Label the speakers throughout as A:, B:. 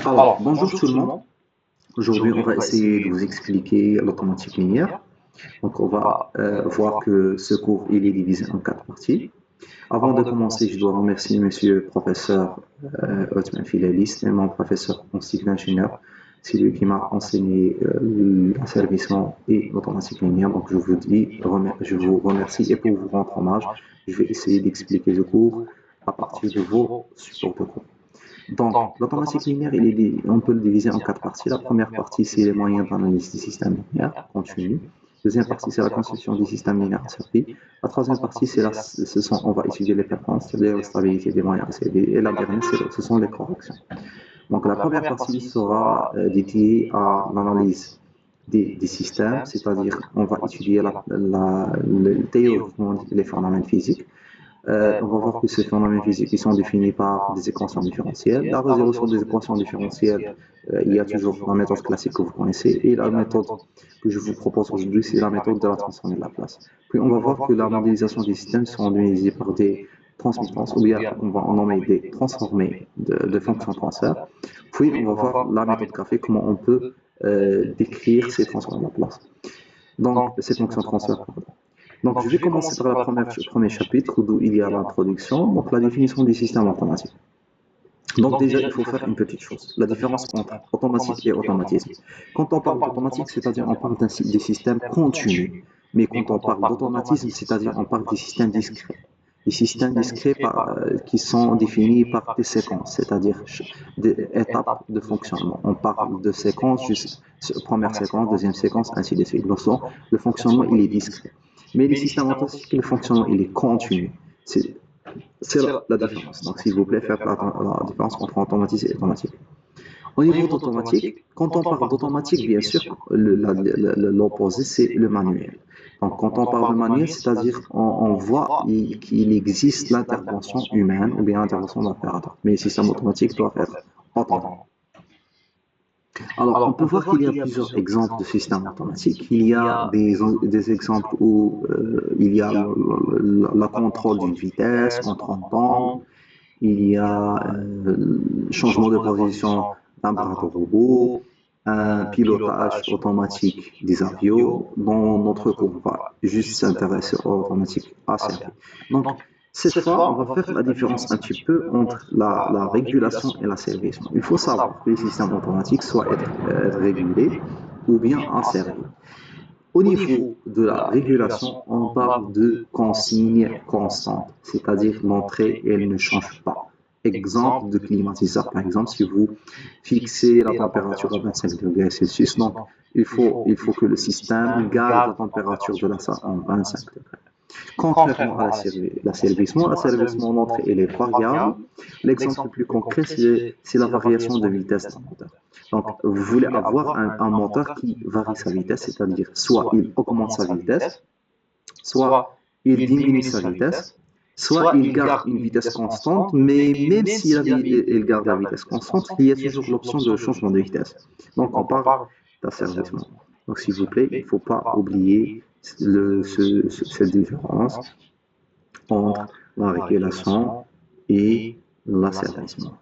A: Alors, bonjour tout le monde. Aujourd'hui, on va essayer de vous expliquer l'automatique linéaire. Donc, on va voir que ce cours il est divisé en quatre parties. Avant de commencer, je dois remercier monsieur professeur Othman Filalis, et mon professeur en cycle d'ingénieur. C'est lui qui m'a enseigné l'asservissement et l'automatique linéaire. Donc, je vous remercie et pour vous rendre hommage, je vais essayer d'expliquer le cours à partir de vos supports de cours. Donc, l'automatique linéaire, on peut le diviser en quatre parties. La première partie, c'est les moyens d'analyse des systèmes linéaires continus. Deuxième partie, c'est la constitution des systèmes linéaires asservis. La troisième partie, on va étudier les performances, c'est-à-dire la stabilité des moyens asservis. Et la dernière, ce sont les corrections. Donc, la première partie sera dédiée à l'analyse des systèmes, c'est-à-dire on va étudier théoriquement les phénomènes physiques. On va voir que ces phénomènes physiques ils sont définis par des équations différentielles. La résolution des équations différentielles, il y a toujours la méthode classique que vous connaissez et la méthode que je vous propose aujourd'hui, c'est la méthode de la transformée de Laplace. Puis on va voir que la modélisation des systèmes sont organisés par des transmittances, ou bien on va en nommer des transformés de fonctions transfert. Puis on va voir la méthode graphique, comment on peut décrire ces transformés de Laplace. Donc, ces fonctions transfert, pardon. Donc, je vais commencer par le premier chapitre où il y a l'introduction, donc la définition du système automatique. Donc déjà, il faut faire une petite chose, la différence entre automatique et automatisme. Quand on parle d'automatique, c'est-à-dire on parle des systèmes continus, mais quand on parle d'automatisme, c'est-à-dire on parle des systèmes discrets. Les systèmes discrets qui sont définis par des séquences, c'est-à-dire des étapes de fonctionnement. On parle de séquences, juste première séquence, deuxième séquence, ainsi de suite. Donc, le fonctionnement, il est discret. Mais les systèmes automatiques, le fonctionnement, il est continu. C'est la différence. Donc, s'il vous plaît, faites la différence entre automatique et automatique. Au niveau d'automatique, quand on parle d'automatique, bien sûr, l'opposé, c'est le manuel. Donc, quand on parle de manuel, c'est-à-dire on voit qu'il existe l'intervention humaine ou bien l'intervention d'un opérateur. Mais les systèmes automatiques doivent être autonomes. Alors, on peut voir qu'il y a plusieurs exemples de systèmes automatiques. Il y a des exemples où il y a le contrôle d'une vitesse, contrôle d'angle, il y a changement de position d'un bras de robot, un pilotage automatique des avions. Dans notre cours, on va juste s'intéresser aux automatiques asservies. Donc, cette fois, on va faire la différence un petit peu entre la régulation et l'asservissement. Il faut savoir que les systèmes automatiques soient être régulés ou bien asservis. Au niveau de la régulation, on parle de consignes constantes, c'est-à-dire l'entrée, elle ne change pas. Exemple de climatiseur, par exemple, si vous fixez la température à 25 degrés Celsius, donc il faut que le système garde la température de la salle en 25 degrés. Contrairement à l'asservissement, l'entrée elle est variable. L'exemple le plus concret, c'est la variation de vitesse d'un moteur. Donc, vous voulez avoir un moteur qui varie sa vitesse, c'est-à-dire soit il augmente sa vitesse, soit il diminue sa vitesse, soit il garde une vitesse constante, mais même s'il garde la vitesse constante, il y a toujours l'option de changement de vitesse. Donc, on parle d'asservissement. Donc, s'il vous plaît, il ne faut pas oublier cette différence entre la régulation et l'asservissement.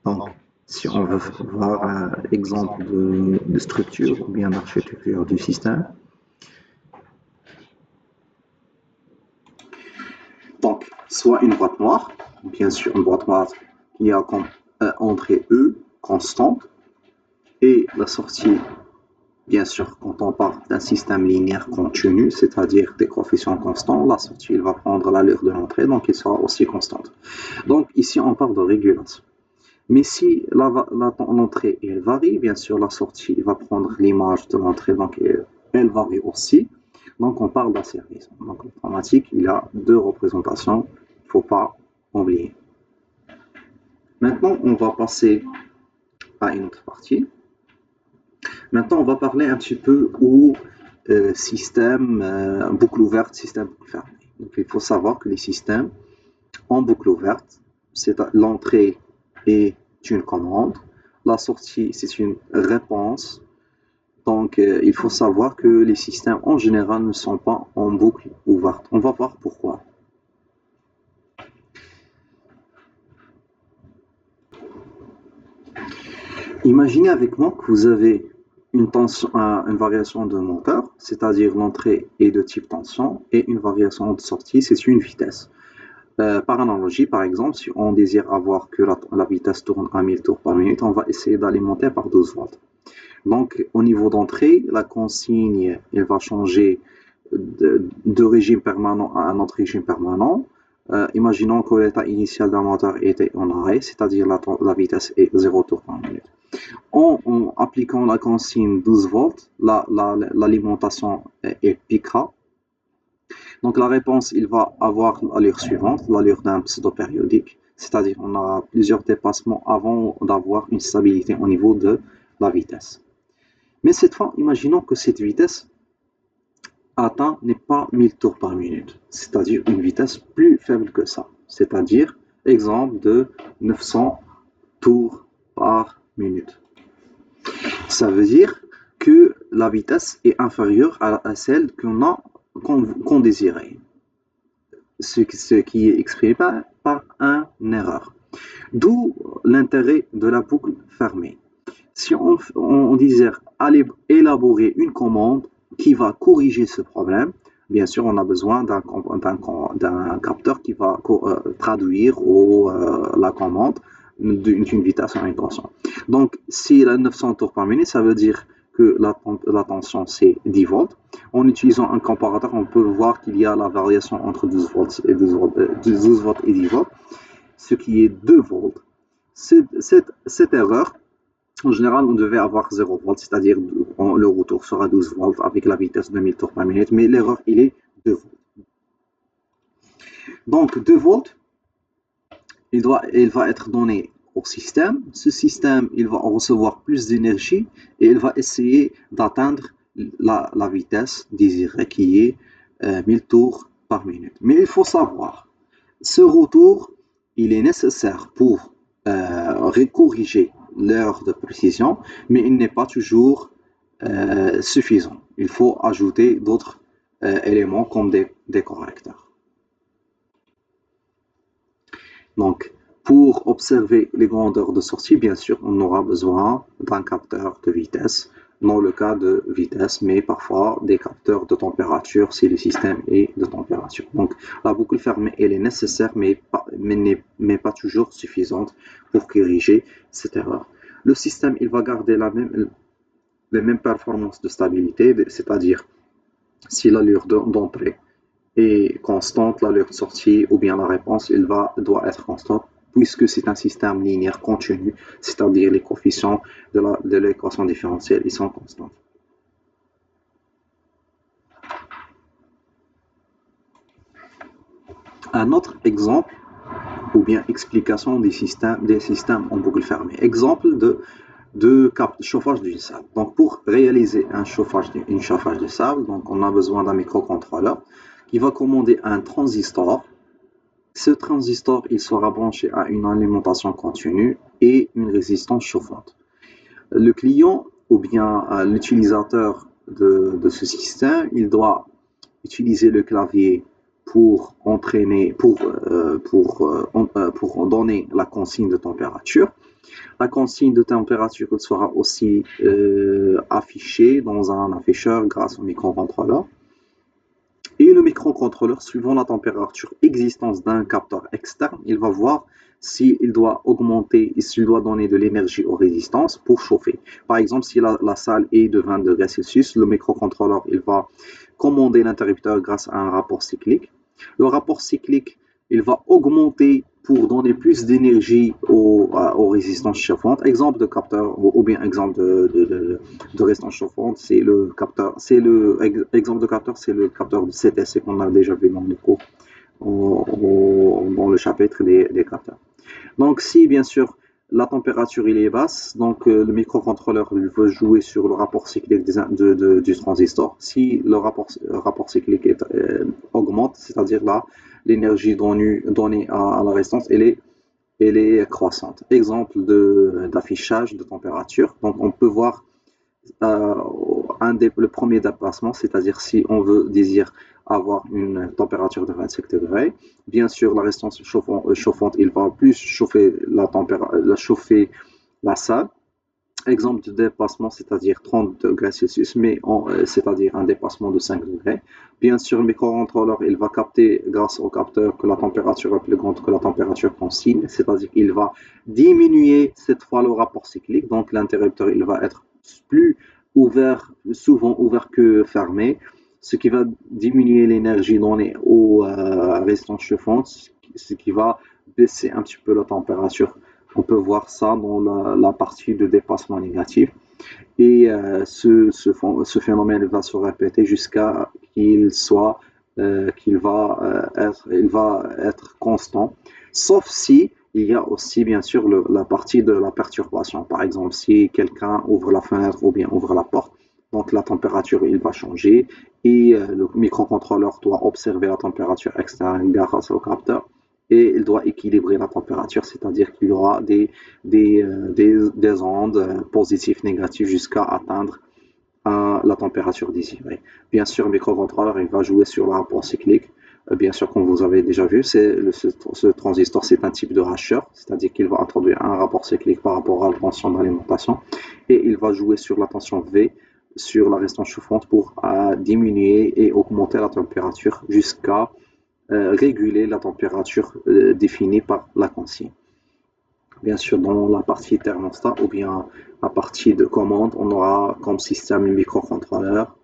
A: Donc, si on veut voir un exemple de structure ou bien d'architecture du système, donc, soit une boîte noire, bien sûr une boîte noire qui a comme entrée E constante et la sortie. Bien sûr, quand on parle d'un système linéaire continu, c'est-à-dire des coefficients constants, la sortie va prendre l'allure de l'entrée, donc il sera aussi constante. Donc ici, on parle de régulation. Mais si l'entrée varie, bien sûr, la sortie va prendre l'image de l'entrée, donc elle varie aussi. Donc on parle d'asservissement. Donc l'informatique, il y a deux représentations, il ne faut pas oublier. Maintenant, on va passer à une autre partie. Maintenant, on va parler un petit peu au système boucle ouverte, système boucle fermée. Donc, il faut savoir que les systèmes en boucle ouverte, l'entrée est une commande, la sortie, c'est une réponse. Donc, il faut savoir que les systèmes en général ne sont pas en boucle ouverte. On va voir pourquoi. Imaginez avec moi que vous avez une variation de moteur, c'est-à-dire l'entrée est de type tension, et une variation de sortie, c'est une vitesse. Par analogie, par exemple, si on désire avoir que la vitesse tourne à 1000 tours par minute, on va essayer d'alimenter par 12 volts. Donc, au niveau d'entrée, la consigne, elle va changer de régime permanent à un autre régime permanent. Imaginons que l'état initial d'un moteur était en arrêt, c'est-à-dire la vitesse est 0 tours par minute. En appliquant la consigne 12 volts, l'alimentation piquera. Donc la réponse, il va avoir l'allure suivante, l'allure d'un pseudo-périodique, c'est-à-dire on a plusieurs dépassements avant d'avoir une stabilité au niveau de la vitesse. Mais cette fois, imaginons que cette vitesse atteint n'est pas 1000 tours par minute, c'est-à-dire une vitesse plus faible que ça, c'est-à-dire exemple de 900 tours par minute. Ça veut dire que la vitesse est inférieure à celle qu'on désirait, ce qui est exprimé par une erreur. D'où l'intérêt de la boucle fermée. Si on désire élaborer une commande qui va corriger ce problème, bien sûr, on a besoin d'un capteur qui va traduire la commande d'une vitesse à une tension. Donc, si la 900 tours par minute, ça veut dire que la tension c'est 10 volts. En utilisant un comparateur, on peut voir qu'il y a la variation entre 12 volts et 12 volts et 10 volts, ce qui est 2 volts. Cette erreur, en général, on devait avoir 0 volts, c'est-à-dire le retour sera 12 volts avec la vitesse de 1000 tours par minute, mais l'erreur, il est 2 volts. Donc, 2 volts, il va être donné au système. Ce système, il va recevoir plus d'énergie et il va essayer d'atteindre la vitesse désirée qui est 1000 tours par minute. Mais il faut savoir, ce retour, il est nécessaire pour corriger l'erreur de précision, mais il n'est pas toujours suffisant. Il faut ajouter d'autres éléments comme des correcteurs. Donc, pour observer les grandeurs de sortie, bien sûr, on aura besoin d'un capteur de vitesse, dans le cas de vitesse, mais parfois des capteurs de température si le système est de température. Donc, la boucle fermée, elle est nécessaire, mais pas toujours suffisante pour corriger cette erreur. Le système, il va garder les mêmes performances de stabilité, c'est-à-dire si l'allure d'entrée est constante, l'allure de sortie ou bien la réponse doit être constante puisque c'est un système linéaire continu, c'est-à-dire les coefficients de l'équation différentielle ils sont constants. Un autre exemple ou bien explication des systèmes en boucle fermée. Exemple de chauffage d'une salle. Donc pour réaliser un chauffage de sable, donc on a besoin d'un microcontrôleur qui va commander un transistor. Ce transistor, il sera branché à une alimentation continue et une résistance chauffante. Le client ou bien l'utilisateur de ce système, il doit utiliser le clavier pour donner la consigne de température. La consigne de température sera aussi affichée dans un afficheur grâce au microcontrôleur. Et le microcontrôleur, suivant la température existence d'un capteur externe, il va voir s'il doit augmenter, s'il doit donner de l'énergie aux résistances pour chauffer. Par exemple, si la salle est de 20 degrés Celsius, le microcontrôleur il va commander l'interrupteur grâce à un rapport cyclique. Le rapport cyclique, il va augmenter pour donner plus d'énergie aux résistances chauffantes. Exemple de capteur ou bien exemple de résistance chauffante, c'est le capteur. Exemple de capteur, c'est le capteur de CTC qu'on a déjà vu dans le cours, dans le chapitre des capteurs. Donc si bien sûr la température il est basse, donc le microcontrôleur veut jouer sur le rapport cyclique du transistor. Si le rapport cyclique augmente, c'est-à-dire là l'énergie donnée à la résistance, elle est croissante. Exemple d'affichage de température. Donc on peut voir le premier déplacement, c'est-à-dire si on désire avoir une température de 25 degrés, bien sûr la résistance chauffante, il va plus chauffer la salle. Exemple de dépassement, c'est-à-dire 30 degrés Celsius, c'est-à-dire un dépassement de 5 degrés. Bien sûr, le microcontrôleur, il va capter grâce au capteur que la température est plus grande que la température qu'on signe, c'est-à-dire qu'il va diminuer cette fois le rapport cyclique. Donc l'interrupteur, il va être plus ouvert, souvent ouvert que fermé, ce qui va diminuer l'énergie donnée aux résistances chauffantes, ce qui va baisser un petit peu la température. On peut voir ça dans la partie de dépassement négatif. Et ce phénomène va se répéter jusqu'à qu'il va être constant. Sauf si il y a aussi bien sûr la partie de la perturbation. Par exemple, si quelqu'un ouvre la fenêtre ou bien ouvre la porte, donc la température il va changer et le microcontrôleur doit observer la température externe grâce au capteur et il doit équilibrer la température, c'est-à-dire qu'il y aura des ondes positives, négatives jusqu'à atteindre la température désirée. Bien sûr, le microcontrôleur il va jouer sur le rapport cyclique. Bien sûr, comme vous avez déjà vu, ce transistor, c'est un type de hacheur, c'est-à-dire qu'il va introduire un rapport cyclique par rapport à la tension d'alimentation et il va jouer sur la tension V, sur la résistance chauffante pour diminuer et augmenter la température jusqu'à réguler la température définie par la consigne. Bien sûr, dans la partie thermostat ou bien la partie de commande, on aura comme système le microcontrôleur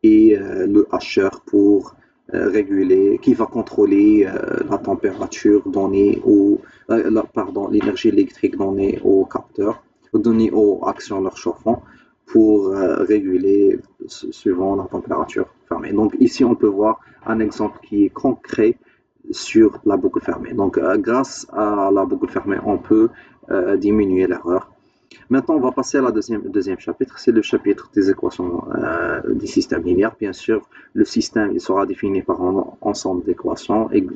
A: et le hacheur pour réguler, qui va contrôler la température donnée pardon, l'énergie électrique donnée au capteur, donnée aux actionneurs chauffants pour réguler suivant la température fermée. Donc ici, on peut voir un exemple qui est concret sur la boucle fermée. Donc grâce à la boucle fermée, on peut diminuer l'erreur. Maintenant, on va passer à la deuxième chapitre, c'est le chapitre des équations des systèmes linéaires. Bien sûr, le système il sera défini par un ensemble d'équations. Et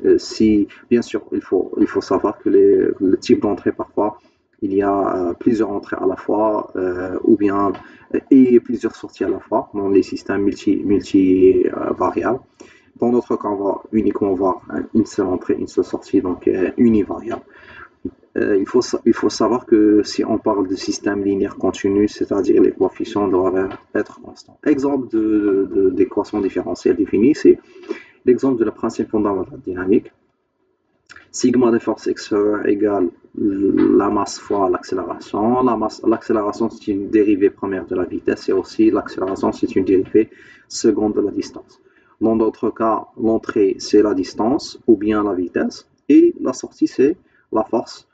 A: bien sûr, il faut savoir que le type d'entrée, parfois, il y a plusieurs entrées à la fois, ou bien et plusieurs sorties à la fois dans les systèmes multivariables. Dans notre cas, on va uniquement voir une seule entrée, une seule sortie, donc univariable. Il faut savoir que si on parle de système linéaire continu, c'est-à-dire les coefficients doivent être constants. Exemple d'équation différentielle définie, c'est l'exemple de la principe fondamental dynamique. Sigma de force extérieure égale la masse fois l'accélération. L'accélération, c'est une dérivée première de la vitesse et aussi l'accélération, c'est une dérivée seconde de la distance. Dans d'autres cas, l'entrée, c'est la distance ou bien la vitesse et la sortie, c'est la force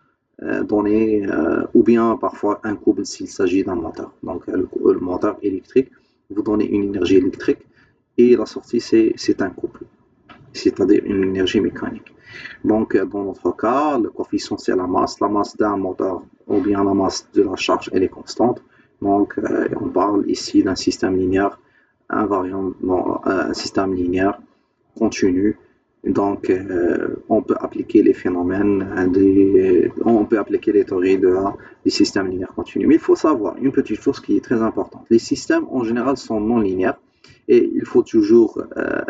A: donnée ou bien parfois un couple s'il s'agit d'un moteur. Donc le moteur électrique, vous donnez une énergie électrique et la sortie, c'est un couple, c'est-à-dire une énergie mécanique. Donc, dans notre cas, le coefficient, c'est la masse. La masse d'un moteur ou bien la masse de la charge, elle est constante. Donc, on parle ici d'un système linéaire invariant, un système linéaire continu. Donc, on peut appliquer les phénomènes, on peut appliquer les théories du système linéaire continu. Mais il faut savoir une petite chose qui est très importante. Les systèmes, en général, sont non linéaires. Et il faut toujours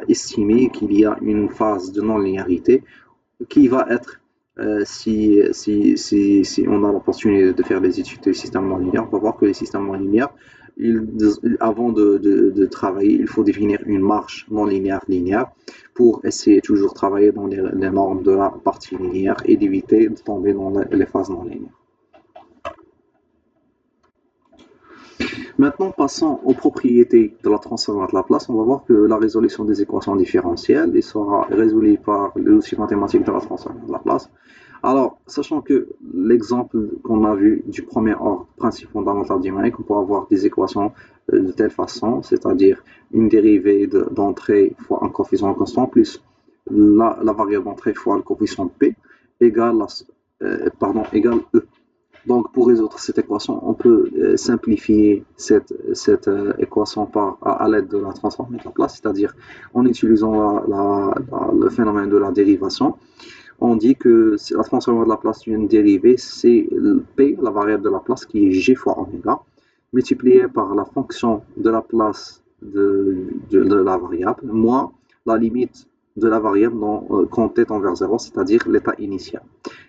A: estimer qu'il y a une phase de non-linéarité qui va être, si on a l'opportunité de faire des études des systèmes non linéaires, on va voir que les systèmes non linéaires, avant de travailler, il faut définir une marge non linéaire pour essayer toujours de travailler dans les normes de la partie linéaire et d'éviter de tomber dans les phases non linéaires. Maintenant, passons aux propriétés de la transformation de Laplace. On va voir que la résolution des équations différentielles sera résolue par l'outil mathématique de la transformation de Laplace. Alors, sachant que l'exemple qu'on a vu du premier ordre, principe fondamental dynamique, on peut avoir des équations de telle façon, c'est-à-dire une dérivée d'entrée fois un coefficient constant plus la variable d'entrée fois le coefficient P égale, égale E. Donc, pour résoudre cette équation, on peut simplifier cette équation à l'aide de la transformation de Laplace, c'est-à-dire en utilisant le phénomène de la dérivation. On dit que la transformation de Laplace d'une dérivée, c'est P, la variable de Laplace, qui est G fois oméga, multiplié par la fonction de Laplace de la variable, moins la limite de la variable quand t tend vers 0, c'est-à-dire l'état initial.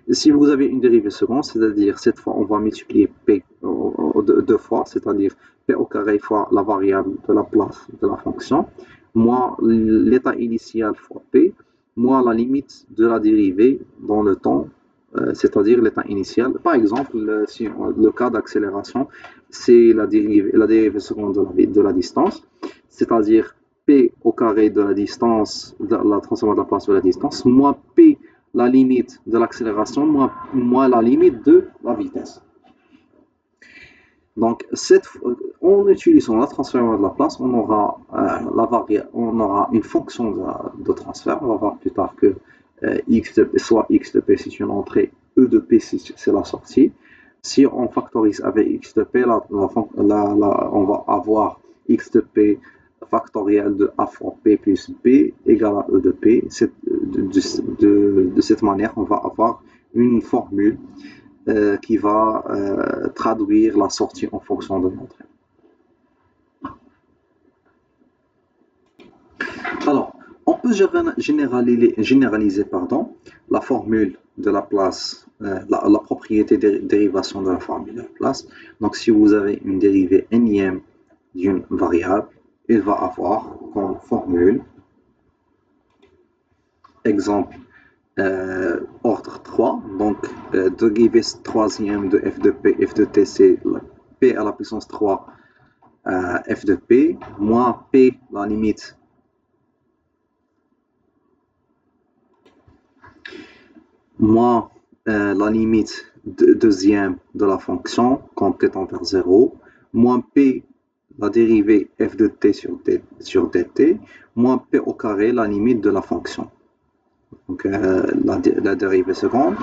A: Et si vous avez une dérivée seconde, c'est-à-dire cette fois on va multiplier P, deux fois, c'est-à-dire P au carré fois la variable de la place de la fonction, moins l'état initial fois P, moins la limite de la dérivée dans le temps, c'est-à-dire l'état initial. Par exemple, si le cas d'accélération, c'est la dérivée seconde de la distance, c'est-à-dire P au carré de la distance, de la transformation de la place de la distance, moins P la limite de l'accélération, moins la limite de la vitesse. Donc, en utilisant la transformation de la place, on aura une fonction de transfert. On va voir plus tard que soit x de p c'est une entrée, e de p c'est la sortie. Si on factorise avec x de p, on va avoir x de p factoriel de a fois p plus b égale à e de p. De cette manière, on va avoir une formule qui va traduire la sortie en fonction de l'entrée. Alors, on peut généraliser la formule de la place, la propriété de dérivation de la formule de la place. Donc, si vous avez une dérivée énième d'une variable, il va avoir comme formule, exemple, ordre 3, donc dérivée troisième de f de t, c'est p à la puissance 3 f de p, moins p, la limite deuxième de la fonction quand t tend vers 0, moins p, la dérivée f de t sur dt, moins p au carré, la limite de la fonction. Donc la dérivée seconde,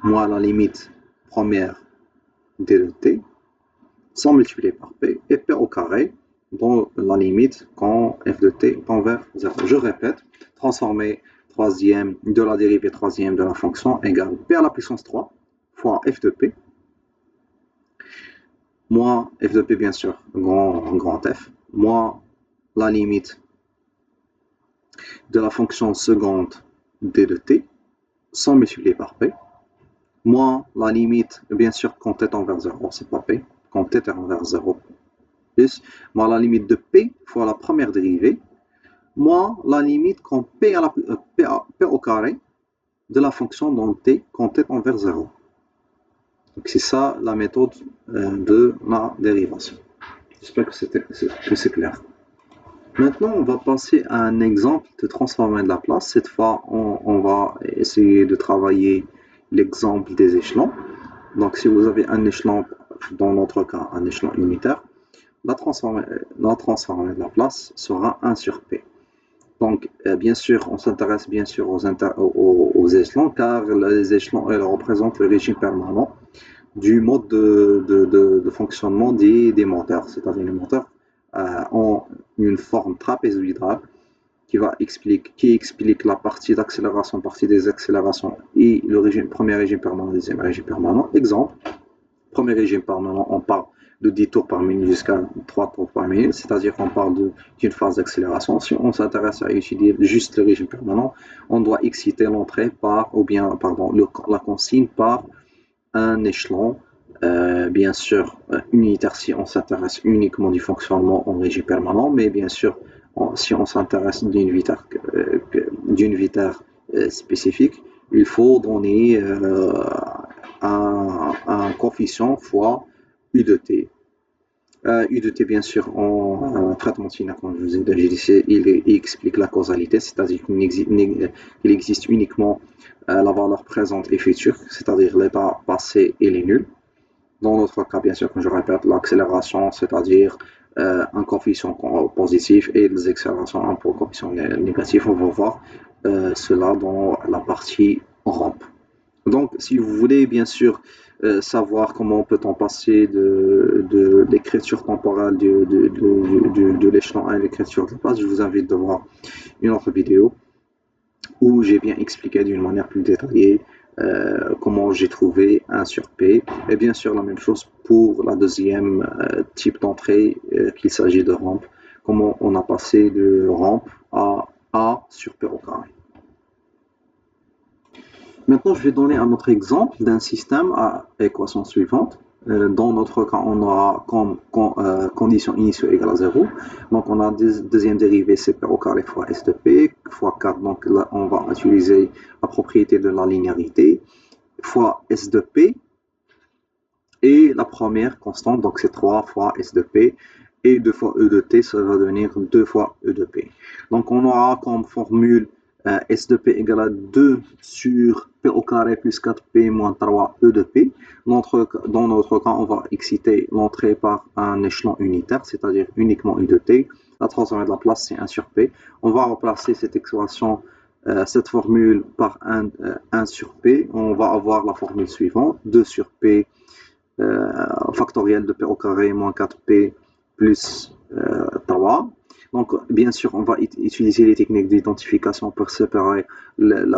A: moins la limite première d de t, sont multipliés par p, et p au carré dans la limite quand f de t tend vers 0. Je répète, transformer troisième de la dérivée troisième de la fonction égale p à la puissance 3 fois f de p, moins f de p bien sûr, grand F, moins la limite de la fonction seconde d de t, sans multiplier par p, moins la limite, bien sûr, quand t tend vers 0, c'est pas p, quand t tend vers 0, plus, moins la limite de p fois la première dérivée, moins la limite quand p au carré de la fonction dans t quand t tend vers 0. Donc c'est ça la méthode de la dérivation. J'espère que c'est clair. Maintenant, on va passer à un exemple de transformer de la place. Cette fois, on va essayer de travailler l'exemple des échelons. Donc, si vous avez un échelon, dans notre cas, un échelon unitaire, la transformée de la place sera 1 sur P. Donc, bien sûr, on s'intéresse bien sûr aux échelons, car les échelons représentent le régime permanent du mode de fonctionnement des moteurs. C'est-à-dire les moteurs ont une forme trapézoïdale qui explique la partie d'accélération, partie des accélérations et le premier régime permanent, deuxième régime permanent. Exemple, premier régime permanent, on parle de 10 tours par minute jusqu'à 3 tours par minute, c'est-à-dire qu'on parle d'une phase d'accélération. Si on s'intéresse à étudier juste le régime permanent, on doit exciter l'entrée la consigne par un échelon, bien sûr unitaire si on s'intéresse uniquement du fonctionnement en régime permanent, mais bien sûr si on s'intéresse d'une vitesse spécifique, il faut donner un coefficient fois U de t. U de t, bien sûr, en traitement de signal, comme je vous ai déjà dit, il explique la causalité, c'est-à-dire qu'il existe uniquement la valeur présente et future, c'est-à-dire l'état passé et les nuls. Dans notre cas, bien sûr, comme je répète, l'accélération, c'est-à-dire un coefficient positif et les accélérations, un coefficient négatif. On va voir cela dans la partie rampe. Donc, si vous voulez, bien sûr, savoir comment peut-on passer de l'écriture temporelle de l'échelon 1 à l'écriture de place, je vous invite de voir une autre vidéo où j'ai bien expliqué d'une manière plus détaillée comment j'ai trouvé 1 sur P. Et bien sûr, la même chose pour la deuxième type d'entrée, qu'il s'agit de rampe. Comment on a passé de rampe à A sur P au carré. Maintenant, je vais donner un autre exemple d'un système à équation suivante. Dans notre cas, on aura comme condition initiale égale à 0. Donc, on a deuxième dérivée, c'est P au carré fois S de P, fois 4. Donc, là, on va utiliser la propriété de la linéarité, fois S de P, et la première constante, donc c'est 3 fois S de P, et 2 fois E de T, ça va devenir 2 fois E de P. Donc on aura comme formule S de P égale à 2 sur P au carré plus 4P moins 3 E de P. Dans notre cas, on va exciter l'entrée par un échelon unitaire, c'est-à-dire uniquement U de T. La transformée de la place, c'est 1 sur P. On va remplacer cette expression, cette formule par 1 sur P. On va avoir la formule suivante, 2 sur P factoriel de P au carré moins 4P plus 3. Donc, bien sûr, on va utiliser les techniques d'identification pour séparer,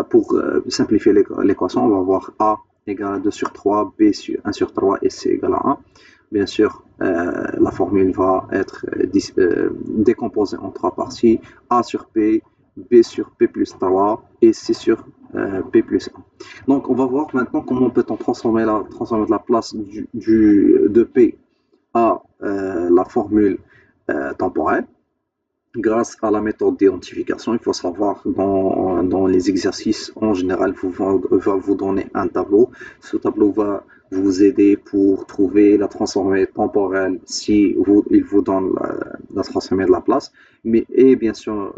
A: pour simplifier l'équation. On va avoir A égale à 2 sur 3, B sur 1 sur 3 et C égale à 1. Bien sûr, la formule va être décomposée en trois parties. A sur P, B sur P plus 3 et C sur P plus 1. Donc, on va voir maintenant comment peut-on transformer de la place de P à la formule temporelle grâce à la méthode d'identification. Il faut savoir, dans les exercices, en général, va vous donner un tableau. Ce tableau va vous aider pour trouver la transformée temporelle si il vous donne la transformée de la place. Et bien sûr,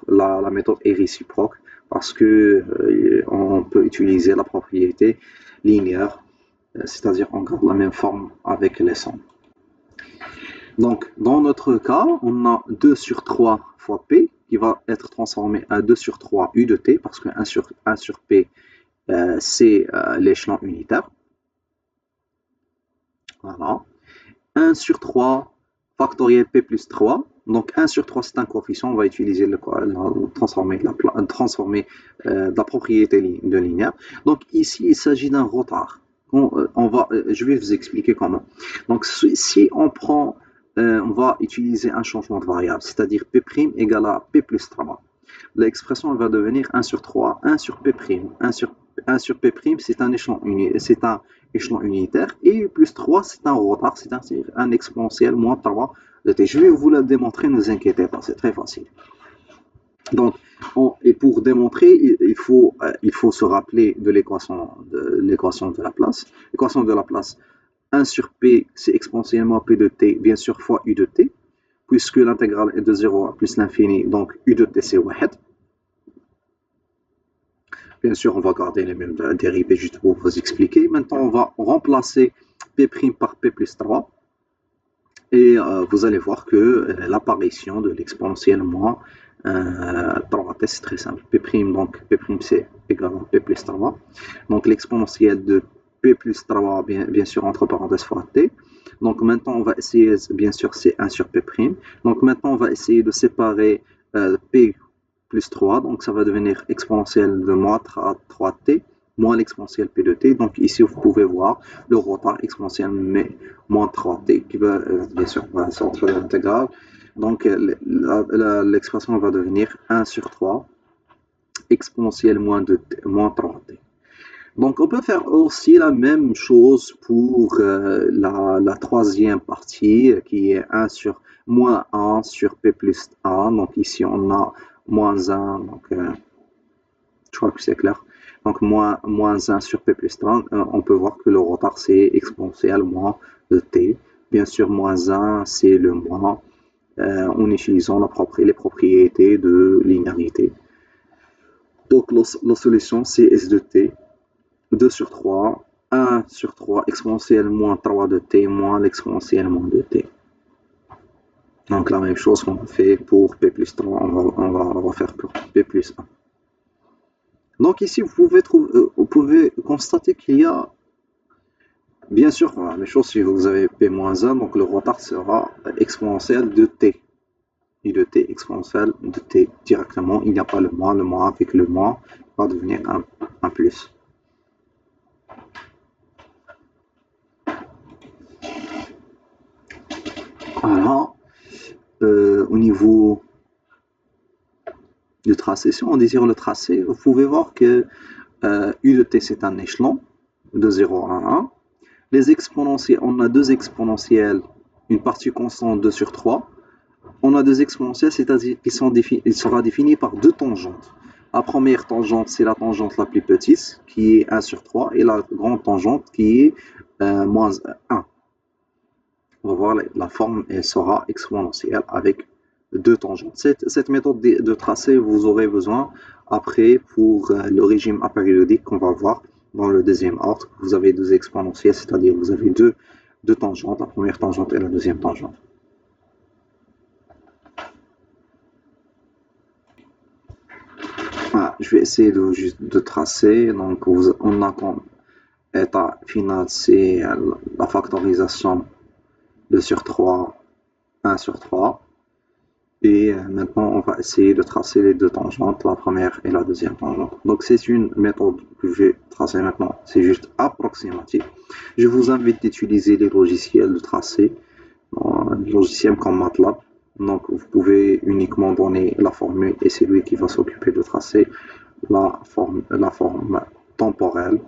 A: la méthode est réciproque parce que on peut utiliser la propriété linéaire, c'est-à-dire on garde la même forme avec les sons. Donc, dans notre cas, on a 2 sur 3 fois P qui va être transformé à 2 sur 3 U de T parce que 1 sur P, c'est l'échelon unitaire. Voilà. 1 sur 3 factoriel P plus 3. Donc 1 sur 3, c'est un coefficient. On va utiliser transformer de la propriété de linéaire. Donc ici, il s'agit d'un retard. Je vais vous expliquer comment. Donc si on prend, on va utiliser un changement de variable, c'est-à-dire P' égale à P plus 3. L'expression va devenir 1 sur 3, 1 sur P'. 1 sur P', c'est un échelon unitaire, et plus 3, c'est un retard, c'est-à-dire un exponentiel moins 3 de t. Je vais vous le démontrer, ne vous inquiétez pas, c'est très facile. Donc, et pour démontrer, il faut se rappeler de l'équation de la place. L'équation de la place, 1 sur P, c'est exponentiellement P de t, bien sûr, fois U de t, puisque l'intégrale est de 0 à plus l'infini, donc U de t, c'est 1. Bien sûr, on va garder les mêmes dérivés juste pour vous expliquer. Maintenant, on va remplacer P' par P plus 3. Et vous allez voir que l'apparition de l'exponentielle moins 3t, c'est très simple. P', donc P' c'est égal à P plus 3. Donc l'exponentielle de P plus 3, bien sûr, entre parenthèses fois t. Donc maintenant, on va essayer, bien sûr, c'est 1 sur P'. Donc maintenant, on va essayer de séparer P plus 3, donc ça va devenir exponentielle de moins 3t moins l'exponentielle p de t. Donc ici, vous pouvez voir le retard exponentiel mais moins 3t qui va, bien sûr, va sortir de l'intégrale. Donc l'expression va devenir 1 sur 3 exponentielle moins 3t. Donc on peut faire aussi la même chose pour la troisième partie qui est 1 sur moins 1 sur p plus 1. Donc ici on a moins 1, donc je crois que c'est clair. Donc moins 1 sur p plus 1, on peut voir que le retard c'est exponentiel moins de t. Bien sûr, moins 1 c'est le moins en utilisant les propriétés de linéarité. Donc la solution c'est s de t, 2 sur 3, 1 sur 3 exponentielle moins 3 de t moins l'exponentielle moins de t. Donc la même chose qu'on a fait pour p plus 3, on va faire pour p plus 1. Donc ici, vous pouvez constater qu'il y a, bien sûr, la même chose si vous avez P-1, donc le retard sera exponentiel de T. Et de T exponentiel de T directement. Il n'y a pas le moins avec le moins va devenir un plus. Voilà. Au niveau du tracé, si on désire le tracé, vous pouvez voir que U de T c'est un échelon de 0 à 1. Les exponentiels, on a deux exponentiels, une partie constante 2 sur 3. On a deux exponentiels, c'est-à-dire qu'il sera défini par deux tangentes. La première tangente, c'est la tangente la plus petite, qui est 1 sur 3, et la grande tangente, qui est moins 1. On va voir la forme, elle sera exponentielle avec deux tangentes. Cette méthode de tracé, vous aurez besoin après pour le régime apériodique qu'on va voir dans le deuxième ordre. Vous avez deux exponentielles, c'est-à-dire vous avez deux tangentes, la première tangente et la deuxième tangente. Voilà, je vais essayer de tracer. Donc, on a comme état final, c'est la factorisation 2 sur 3, 1 sur 3. Et maintenant, on va essayer de tracer les deux tangentes, la première et la deuxième tangente. Donc, c'est une méthode que je vais tracer maintenant. C'est juste approximatif. Je vous invite d'utiliser les logiciels de tracé, des logiciels comme MATLAB. Donc, vous pouvez uniquement donner la formule et c'est lui qui va s'occuper de tracer la forme temporelle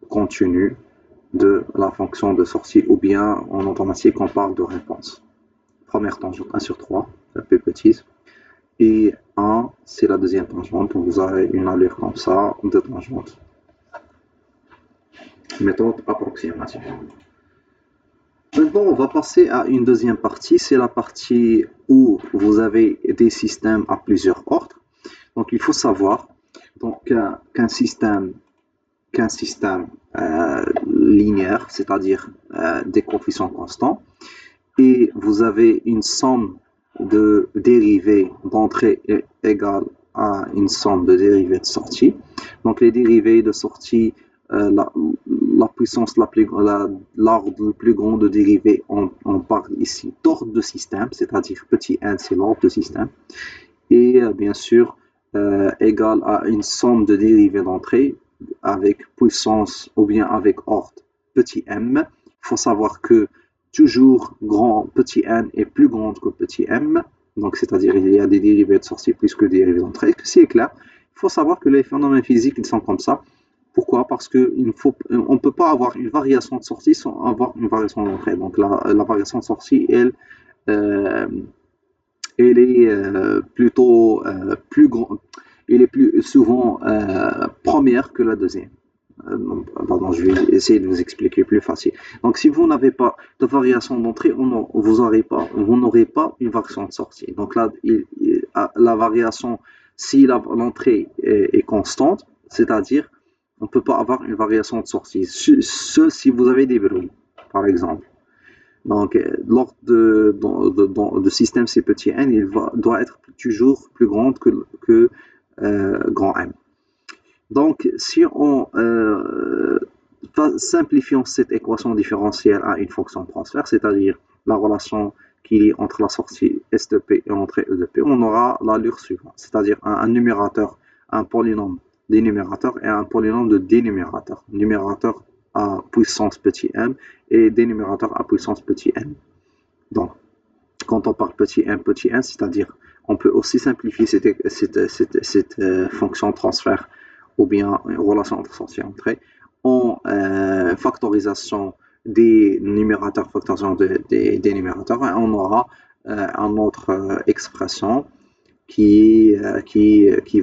A: continue de la fonction de sortie, ou bien en automatique, on parle de réponse. Première tangente 1 sur 3, la plus petite. Et 1, c'est la deuxième tangente. Donc vous avez une allure comme ça, deux tangentes. Méthode approximative. Maintenant, on va passer à une deuxième partie. C'est la partie où vous avez des systèmes à plusieurs ordres. Donc il faut savoir qu'un système linéaire, c'est-à-dire des coefficients constants, et vous avez une somme de dérivées d'entrée égale à une somme de dérivées de sortie. Donc les dérivées de sortie, la puissance l'ordre le plus grand de dérivées, on parle ici d'ordre de système, c'est-à-dire petit n, c'est l'ordre de système, et bien sûr égale à une somme de dérivées d'entrée avec puissance ou bien avec ordre petit m. Il faut savoir que toujours petit n est plus grand que petit m, donc c'est-à-dire il y a des dérivées de sortie plus que des dérivées d'entrée. C'est clair. Il faut savoir que les phénomènes physiques, ils sont comme ça. Pourquoi? Parce qu'on ne peut pas avoir une variation de sortie sans avoir une variation d'entrée. Donc la variation de sortie, euh, elle est plutôt plus grande, elle est plus souvent première que la deuxième. Pardon, je vais essayer de vous expliquer plus facile. Donc, si vous n'avez pas de variation d'entrée, vous n'aurez pas une variation de sortie. Donc là, la variation, si l'entrée est constante, c'est-à-dire on ne peut pas avoir une variation de sortie. Ce si vous avez des bruits, par exemple. Donc, l'ordre de système C petit n, doit être toujours plus grand que grand M. Donc, si on simplifions cette équation différentielle à une fonction de transfert, c'est-à-dire la relation qu'il y a entre la sortie S de P et l'entrée E de P, on aura l'allure suivante, c'est-à-dire un numérateur, un polynôme dénumérateur et un polynôme de dénumérateur. Numérateur à puissance petit m et dénumérateur à puissance petit n. Donc, quand on parle petit n, c'est-à-dire on peut aussi simplifier cette fonction de transfert ou bien une relation entre sortie et entrée en factorisation des numérateurs, factorisation des numérateurs, et on aura une autre expression qui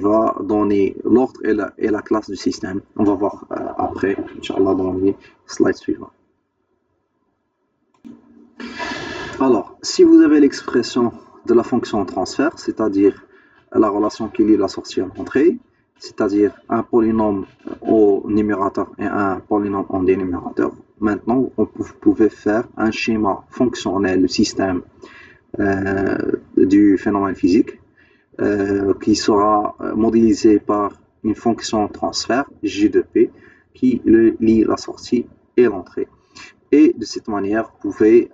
A: va donner l'ordre et la classe du système. On va voir après, Inch'Allah, dans les slides suivants. Alors, si vous avez l'expression de la fonction transfert, c'est-à-dire la relation qui lie la sortie à l'entrée, c'est-à-dire un polynôme au numérateur et un polynôme en dénumérateur, maintenant, vous pouvez faire un schéma fonctionnel du système du phénomène physique qui sera modélisé par une fonction transfert, G de P, qui lie la sortie et l'entrée. Et de cette manière, vous pouvez,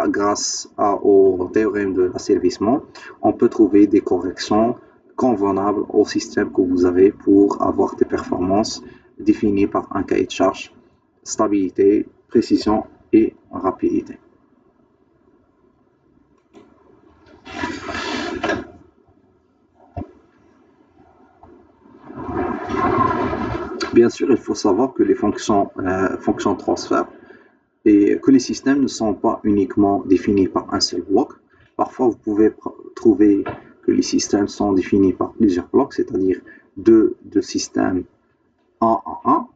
A: grâce au théorème de l'asservissement, on peut trouver des corrections convenables au système que vous avez pour avoir des performances définies par un cahier de charge, stabilité, précision et rapidité. Bien sûr, il faut savoir que les fonctions transfert et que les systèmes ne sont pas uniquement définis par un seul bloc. Parfois, vous pouvez trouver que les systèmes sont définis par plusieurs blocs, c'est-à-dire deux systèmes 1 en 1.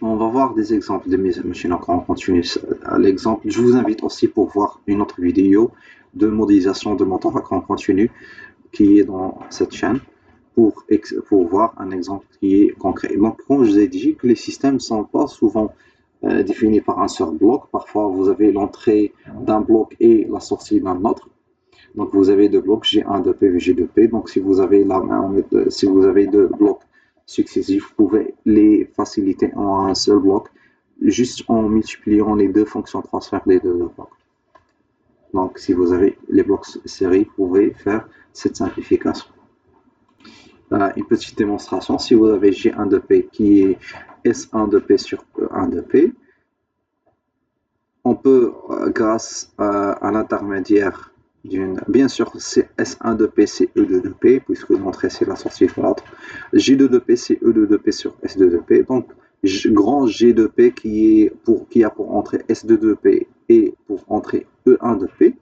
A: On va voir des exemples de machines à continu. L'exemple, je vous invite aussi pour voir une autre vidéo de modélisation de moteur à courant continu qui est dans cette chaîne pour voir un exemple qui est concret. Donc, comme je vous ai dit, que les systèmes ne sont pas souvent définis par un seul bloc. Parfois, vous avez l'entrée d'un bloc et la sortie d'un autre. Donc, vous avez deux blocs, G1 de P et G2P. Donc, si vous avez deux blocs successifs, vous pouvez les faciliter en un seul bloc, juste en multipliant les deux fonctions transfert des deux blocs. Donc, si vous avez les blocs série, vous pouvez faire cette simplification. Une petite démonstration, si vous avez G1 de P qui est S1 de P sur E1 de P, on peut, grâce à l'intermédiaire bien sûr, c'est S1 de P, c'est E2 de P, puisque l'entrée c'est la sortie de l'autre. G2 de P, c'est E2 de P sur S2 de P. Donc, grand G de P qui a pour entrée S2 de P et pour entrée E1 de P,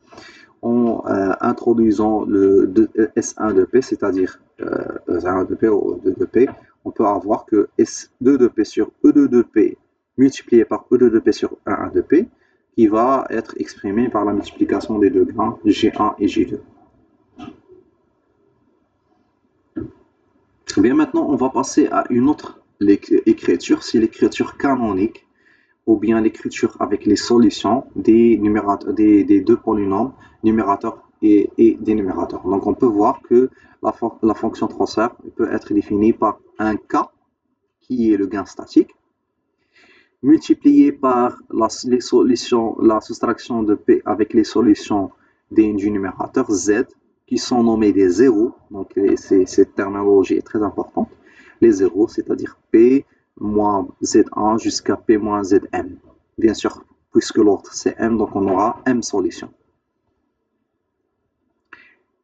A: en introduisant le S1 de P, c'est-à-dire E1 de P ou E2 de P, on peut avoir que S2 de P sur E2 de P multiplié par E2 de P sur E1 de P, qui va être exprimé par la multiplication des deux grains G1 et G2. Bien, maintenant, on va passer à une autre écriture, c'est l'écriture canonique, ou bien l'écriture avec les solutions des deux polynômes, numérateurs et dénumérateurs. Donc, on peut voir que la fonction transfert peut être définie par un K, qui est le gain statique, multiplié par la soustraction de P avec les solutions du numérateur Z, qui sont nommés des zéros. Donc, cette terminologie est très importante. Les zéros, c'est-à-dire P moins Z1 jusqu'à P moins Zm. Bien sûr, puisque l'ordre c'est M, donc on aura M solutions.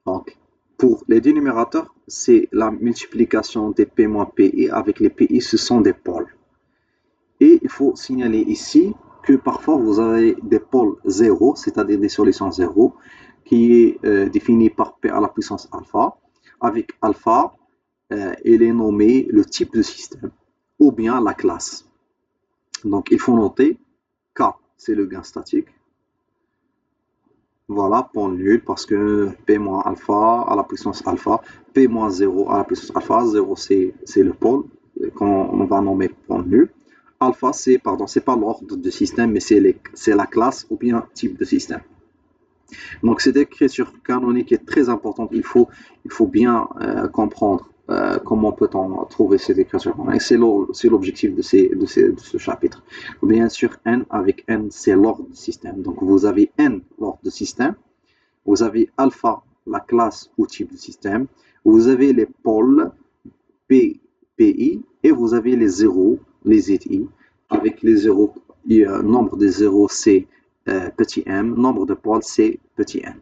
A: Donc, pour les dénumérateurs, c'est la multiplication des P moins PI avec les PI, ce sont des pôles. Et il faut signaler ici que parfois vous avez des pôles 0, c'est-à-dire des solutions 0, qui est défini par P à la puissance alpha. Avec alpha, il est nommé le type de système ou bien la classe. Donc il faut noter K, c'est le gain statique. Voilà, point nul, parce que P moins alpha à la puissance alpha, P moins 0 à la puissance alpha, 0 c'est le pôle qu'on va nommer point nul. Alpha, c'est pas l'ordre de système, mais c'est la classe ou bien type de système. Donc cette écriture canonique est très importante. Il faut bien comprendre comment peut-on trouver cette écriture canonique. C'est l'objectif de ce chapitre. Bien sûr, N avec N, c'est l'ordre du système. Donc vous avez N, l'ordre de système. Vous avez alpha, la classe ou type de système. Vous avez les pôles P, PI, et vous avez les zéros, les ZI. Avec les zéros, nombre de zéros, c'est petit m, nombre de pôles, c'est petit m.